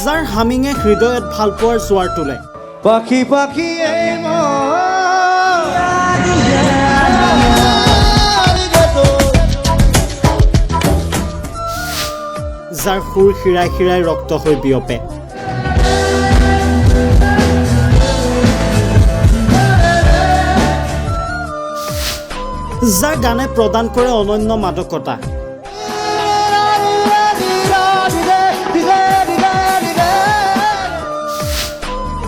যাৰ হামিঙে হৃদয়ত ভালপোৱাৰ জোৱাৰ তোলে। পাখি পাখি যাৰ সুৰ শিৰাই শিৰাই ৰক্ত হৈ বিয়পে। যাৰ গানে প্ৰদান কৰে অনন্য মাদকতা।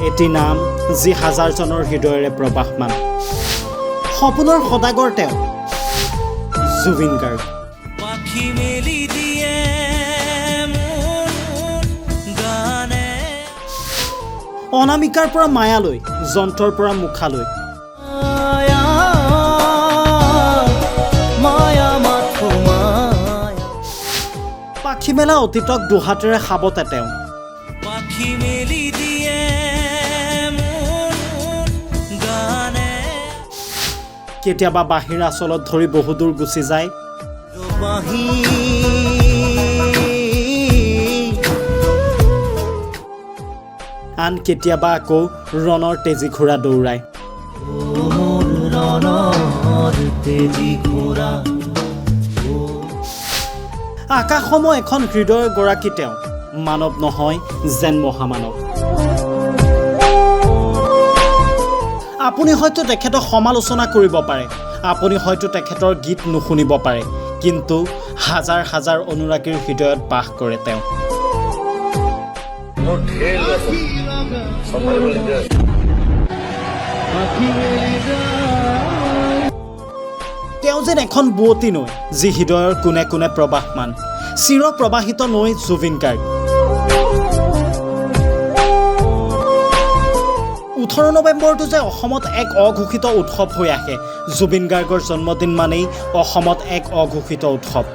এটি নাম যি হাজাৰজনৰ হৃদয়েৰে প্ৰবাহমান। সপোনৰ সদাগৰ তেওঁ জুবিন গাৰ্গ। অনামিকাৰ পৰা মায়ালৈ, যন্ত্ৰৰ পৰা মুখালৈ, পাখি মেলা অতীতক দুহাতেৰে সাবতে তেওঁ। কেতিয়াবা বাহিৰ আচলত ধৰি বহুদূৰ গুচি যায়, আন কেতিয়াবা আকৌ ৰণৰ তেজী ঘোঁৰা দৌৰায়। আকাশসমূহ এখন হৃদয়ৰ গৰাকী তেওঁ, মানৱ নহয় যেন মহামানৱ। আপুনি হয়তো তেখেতক সমালোচনা কৰিব পাৰে, আপুনি হয়তো তেখেতৰ গীত নুশুনিব পাৰে, কিন্তু হাজাৰ হাজাৰ অনুৰাগীৰ হৃদয়ত বাস কৰে তেওঁ। তেওঁ যেন এখন বুৱতী নৈ, যি হৃদয়ৰ কোণে কোণে প্ৰবাহমান, চিৰ প্ৰবাহিত নৈ জুবিন গাৰ্গ। 18 নৱেম্বৰটো যে অসমত এক অঘোষিত উৎসৱ হৈ আহে। জুবিন গাৰ্গৰ জন্মদিন মানেই অসমত এক অঘোষিত উৎসৱ।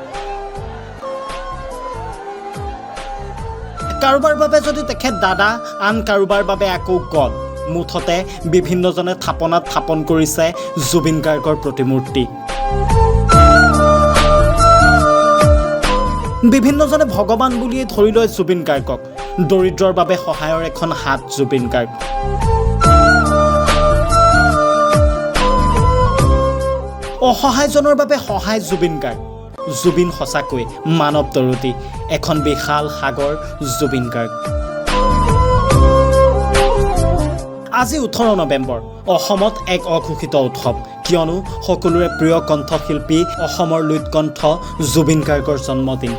কাৰোবাৰ বাবে যদি তেখেত দাদা, আন কাৰোবাৰ বাবে আকৌ গড। মুঠতে বিভিন্নজনে থাপনাত থাপন কৰিছে জুবিন গাৰ্গৰ প্ৰতিমূৰ্তি। বিভিন্নজনে ভগৱান বুলিয়েই ধৰি লয় জুবিন গাৰ্গক। দৰিদ্ৰৰ বাবে সহায়ৰ এখন হাত জুবিন গাৰ্গ। অসহায়জনৰ বাবে সহায় জুবিন গাৰ্গ। জুবিন সঁচাকৈ মানৱ দৰদী, এখন বিশাল সাগৰ জুবিন গাৰ্গ। আজি 18 নৱেম্বৰ অসমত এক অঘোষিত উৎসৱ, কিয়নো সকলোৰে প্ৰিয় কণ্ঠশিল্পী অসমৰ লুইতকণ্ঠ জুবিন গাৰ্গৰ জন্মদিন।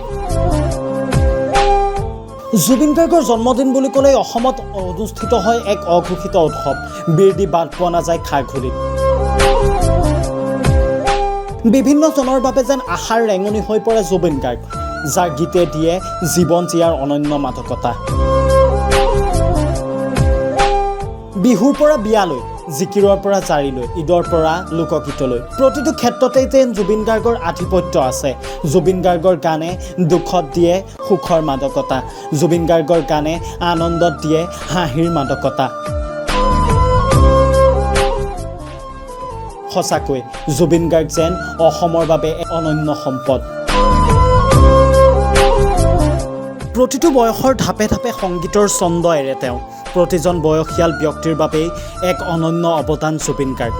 জুবিন গাৰ্গৰ জন্মদিন বুলি ক'লে অসমত অনুষ্ঠিত হয় এক অঘোষিত উৎসৱ। বিৰদি বাদ পোৱা নাযায় খাৰঘূলিত। বিভিন্নজনৰ বাবে যেন আশাৰ ৰেঙনি হৈ পৰে জুবিন গাৰ্গ, যাৰ গীতে দিয়ে জীৱন জীয়াৰ অনন্য মাদকতা। বিহুৰ পৰা বিয়ালৈ, জিকিৰৰ পৰা জাৰিলৈ, ঈদৰ পৰা লোকগীতলৈ, প্ৰতিটো ক্ষেত্ৰতেই যেন জুবিন গাৰ্গৰ আধিপত্য আছে। জুবিন গাৰ্গৰ গানে দুখত দিয়ে সুখৰ মাদকতা, জুবিন গাৰ্গৰ গানে আনন্দত দিয়ে হাঁহিৰ মাদকতা। সঁচাকৈ জুবিন গাৰ্গ যেন অসমৰ বাবে অনন্য সম্পদ। প্ৰতিটো বয়সৰ ধাপে ধাপে সংগীতৰ ছন্দ এৰে তেওঁ। প্ৰতিজন বয়সীয়াল ব্যক্তিৰ বাবেই এক অনন্য অৱদান জুবিন গাৰ্গ।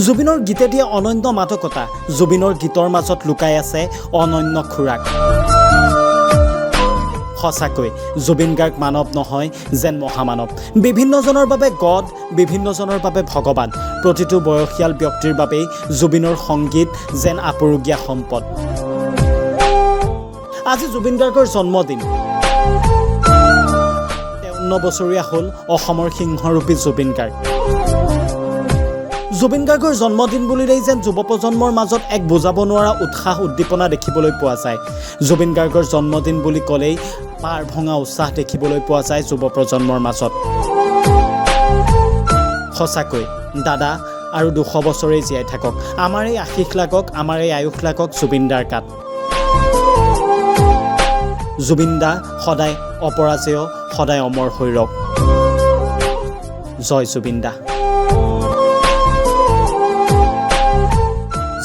জুবিনৰ গীতে দিয়ে অনন্য মাদকতা, জুবিনৰ গীতৰ মাজত লুকাই আছে অনন্য খোৰাক। সঁচাকৈ জুবিন গাৰ্গ মানৱ নহয় যেন মহামানৱ। বিভিন্নজনৰ বাবে গড, বিভিন্নজনৰ বাবে ভগৱান। প্ৰতিটো বয়সীয়াল ব্যক্তিৰ বাবেই জুবিনৰ সংগীত যেন আপুৰুগীয়া সম্পদ। আজি জুবিন গাৰ্গৰ জন্মদিন। 53 বছৰীয়া হ'ল অসমৰ সিংহৰূপী জুবিন গাৰ্গ। জুবিন গাৰ্গৰ জন্মদিন বুলিলেই যেন যুৱ প্ৰজন্মৰ মাজত এক বুজাব নোৱাৰা উৎসাহ উদ্দীপনা দেখিবলৈ পোৱা যায়। জুবিন গাৰ্গৰ জন্মদিন বুলি ক'লেই পাৰ ভঙা উৎসাহ দেখিবলৈ পোৱা যায় যুৱ প্ৰজন্মৰ মাজত। সঁচাকৈ দাদা আৰু 200 বছৰেই জীয়াই থাকক, আমাৰ এই আশীষ লাগক, আমাৰ এই আয়ুস লাগক জুবিন দাৰ গাত। জুবিন দা সদায় অপৰাজেয়, সদায় অমৰ হৈ ৰওক। জয় জুবিন দা।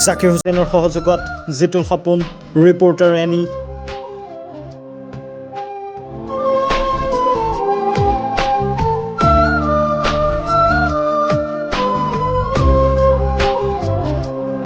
জাকিৰ হুছেইনৰ সহযোগত জিতুল সপোন, ৰিপৰ্টাৰ এনি।